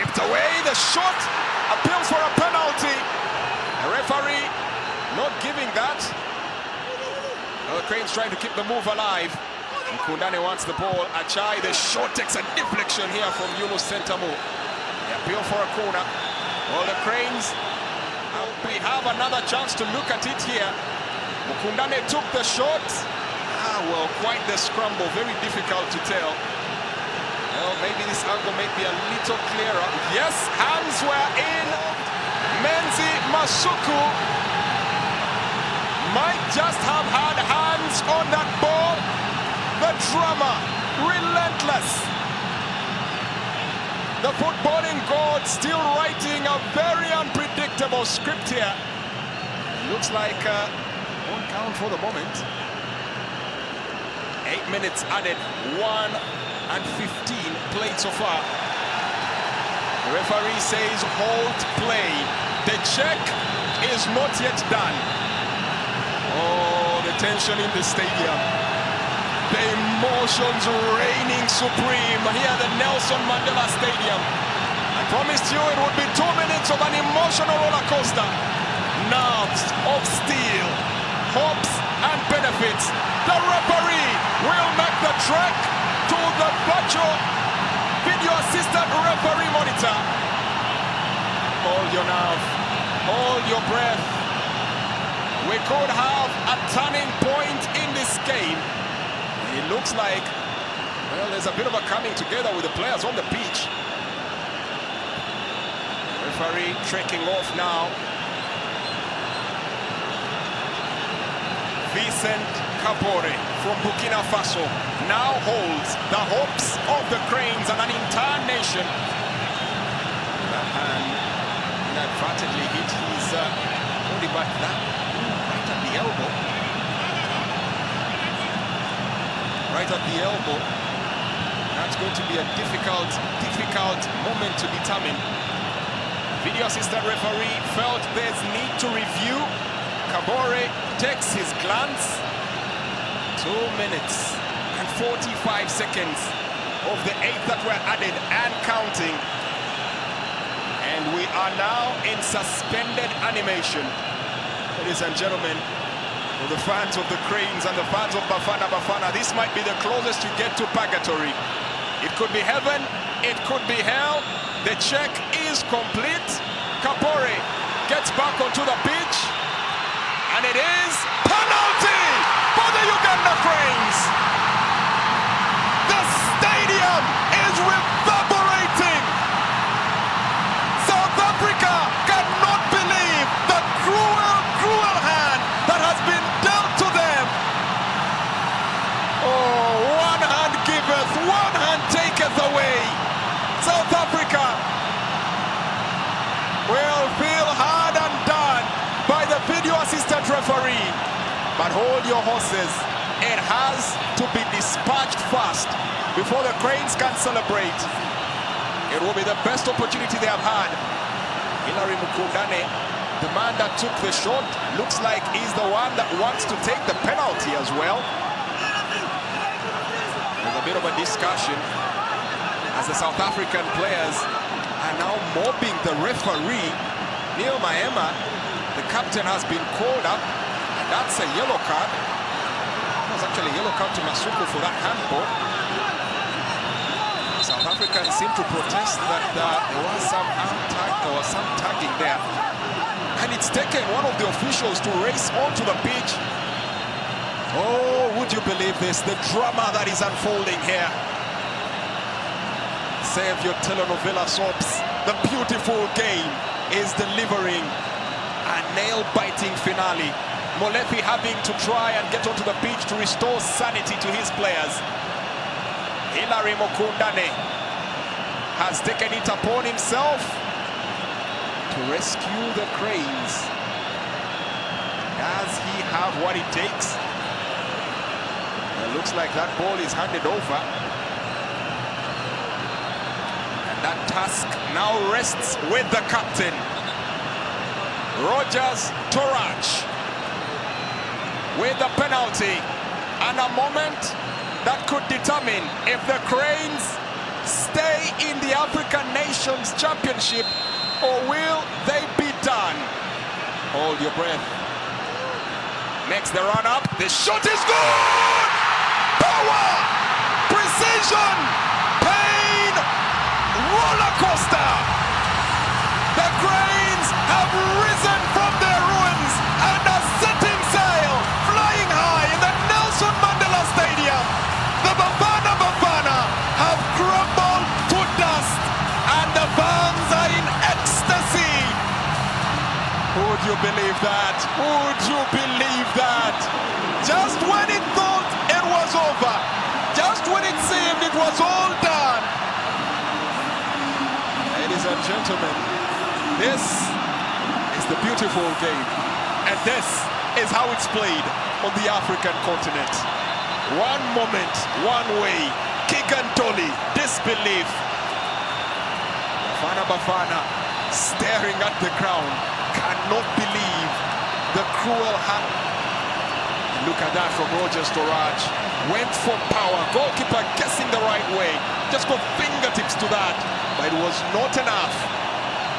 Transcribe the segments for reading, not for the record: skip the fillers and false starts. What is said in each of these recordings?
Whipped away, the shot, appeals for a penalty. The referee not giving that. Well, the Cranes trying to keep the move alive. Kundane wants the ball. Achai, the shot takes a deflection here from Yunus Sentamu. They appeal for a corner. Well, the Cranes, we have another chance to look at it here. Kundane took the shot. Well, quite the scramble, very difficult to tell. Well, maybe this angle may be a little clearer. Yes, hands were in. Menzi Masuku might just have had hands on that ball. The drama, relentless. The footballing god still writing a very unpredictable script here. Looks like one count for the moment. 8 minutes added, 1 and 15 played so far. The referee says hold play. The check is not yet done. Oh, the tension in the stadium. The emotions reigning supreme here at the Nelson Mandela Stadium. I promised you it would be 2 minutes of an emotional roller coaster. Nerves of steel, hopes and benefits. The referee will make the trek to the virtual video assistant referee monitor. Hold your nerve, hold your breath. We could have a turning point in this game. It looks like, well, there's a bit of a coming together with the players on the pitch. Referee trekking off now. Vincent Kabore from Burkina Faso now holds the hopes of the Cranes and an entire nation. That hand inadvertently hit his body, but that right at the elbow. Right at the elbow. That's going to be a difficult moment to determine. Video assistant referee felt there's need to review. Kabore takes his glance. 2 minutes and 45 seconds of the 8 that were added and counting. And we are now in suspended animation. Ladies and gentlemen, for the fans of the Cranes and the fans of Bafana Bafana, this might be the closest you get to purgatory. It could be heaven, it could be hell. The check is complete. Kabore gets back onto the pitch. And it is penalty for the Uganda Cranes. The stadium is reverberating. South Africa cannot believe the cruel hand that has been dealt to them. Oh, one hand giveth, one hand taketh away. South Africa will feel hard and done by the video assistant referee. But hold your horses. It has to be dispatched fast before the Cranes can celebrate. It will be the best opportunity they have had. Hilary Mukundane, the man that took the shot, looks like he's the one that wants to take the penalty as well. There's a bit of a discussion as the South African players are now mobbing the referee. Neil Maema, the captain, has been called up, and that's a yellow card. It was actually a yellow card to Masuku for that handball. South Africans seem to protest that there was some tagging there. And it's taken one of the officials to race onto the pitch. Oh, would you believe this? The drama that is unfolding here. Save your telenovela soaps. The beautiful game is delivering a nail-biting finale. Molefi having to try and get onto the pitch to restore sanity to his players. Hilary Mukundane has taken it upon himself to rescue the Cranes. Does he have what it takes? It looks like that ball is handed over. And that task now rests with the captain, Rogers Torach, with the penalty and a moment that could determine if the Cranes stay in the the African Nations Championship, or will they be done? Hold your breath. Makes the run up. The shot is good! Power! Precision! Pain! Roller coaster! The Cranes have risen from their ruins and are setting sail, flying high in the Nelson Mandela Stadium. The Bafana have crumbled to dust, and the fans are in ecstasy. Would you believe that? Would you believe that? Just when it thought it was over, just when it seemed it was all done. Ladies and gentlemen, this is the beautiful game, and this is how it's played on the African continent. One moment, one way, kick and dolly, disbelief. Bafana staring at the ground, cannot believe the cruel hand. Look at that from Roger Storage. Went for power, goalkeeper guessing the right way, just got fingertips to that, but it was not enough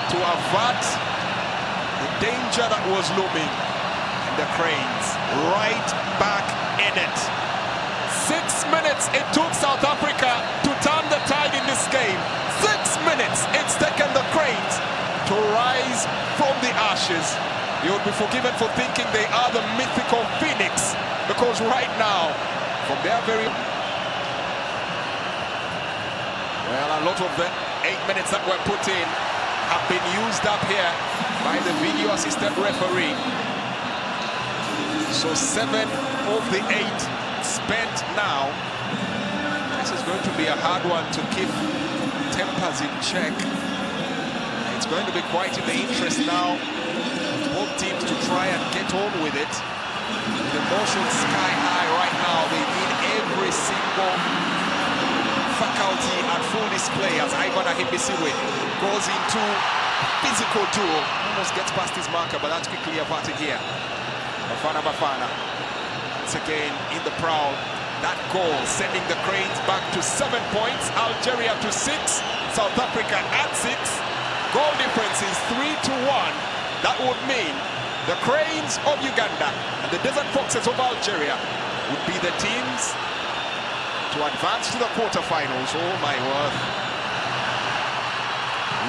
to avert the danger that was looming. And the Cranes right back in it. 6 minutes it took South Africa to turn the tide in this game. 6 minutes it's taken the Cranes to rise from the ashes. You would be forgiven for thinking they are the mythical Phoenix, because right now, from their very... Well, a lot of the 8 minutes that were put in have been used up here by the video assistant referee. So 7 of the 8 spent now. This is going to be a hard one to keep tempers in check. It's going to be quite in the interest now of both teams to try and get on with it. The emotion sky high right now. They need every single faculty at full display as Ivan Ahimbisiwe goes into physical duel. Almost gets past his marker, but that's quickly averted here. Bafana once again in the prowl. That goal sending the Cranes back to 7 points, Algeria to 6, South Africa at 6. Goal difference is 3-1. That would mean the Cranes of Uganda and the Desert Foxes of Algeria would be the teams to advance to the quarterfinals. Oh my word.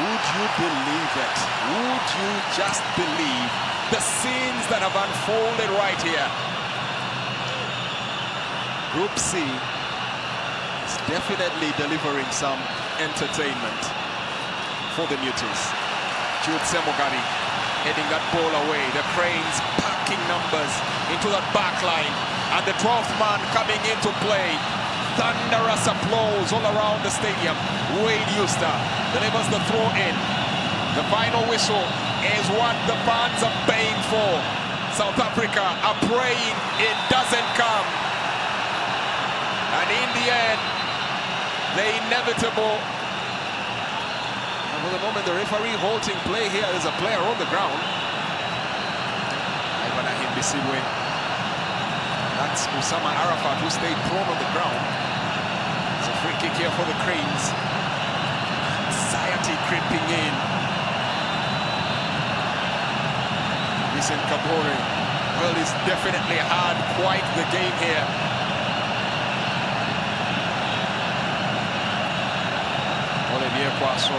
Would you believe it? Would you just believe the scenes that have unfolded right here? Group C is definitely delivering some entertainment for the neutrals. Jude Semogani heading that ball away. The Cranes packing numbers into that back line, and the 12th man coming into play. Thunderous applause all around the stadium. Wade Euster delivers the throw in. The final whistle is what the fans are paying for. South Africa are praying it doesn't come. And in the end, the inevitable. And for the moment, the referee halting play here. There's a player on the ground. Ivan Ahimbisiwe. That's Usama Arafat, who stayed prone on the ground. It's a free kick here for the Cranes. Anxiety creeping in. Vincent Kabore, well, he's definitely had quite the game here. Olivier Poisson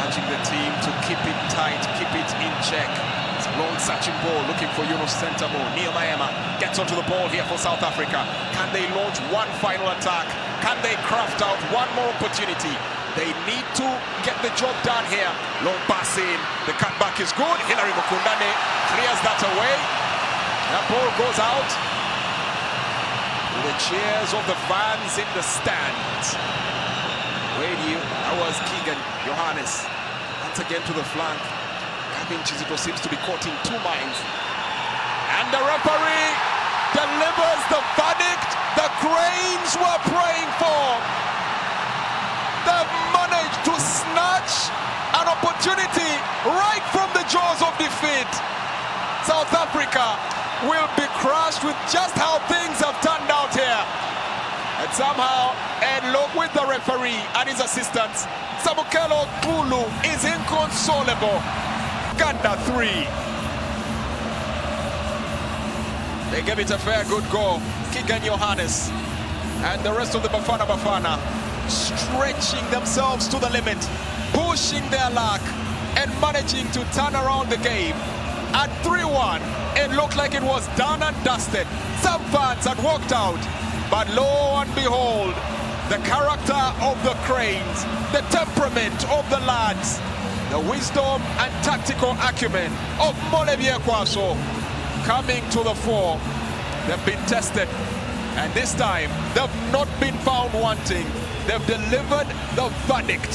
urging the team to keep it tight, keep it in check. It's a long searching ball looking for Yunus Sentamo. Neil Maema gets onto the ball here for South Africa. Can they launch one final attack? Can they craft out one more opportunity? They need to get the job done here. Long pass in. The cutback is good. Hilary Mukundane clears that away. That ball goes out. The cheers of the fans in the stands. That was Keegan Johannes. Once again to the flank. Gavin Chizito seems to be caught in two minds. And the referee delivers the verdict the Cranes were praying for. They've managed to snatch an opportunity right from the jaws of defeat. South Africa will be crushed with just how things have turned out here. And somehow it looks with the referee and his assistants. Samukelo Gulu is inconsolable. Uganda 3. They gave it a fair good go. Kigan Johannes and the rest of the Bafana stretching themselves to the limit, pushing their luck and managing to turn around the game. At 3-1, it looked like it was done and dusted. Some fans had walked out, but lo and behold, the character of the Cranes, the temperament of the lads, the wisdom and tactical acumen of Molevie Kwaso coming to the fore. They've been tested, and this time they've not been found wanting. They've delivered the verdict.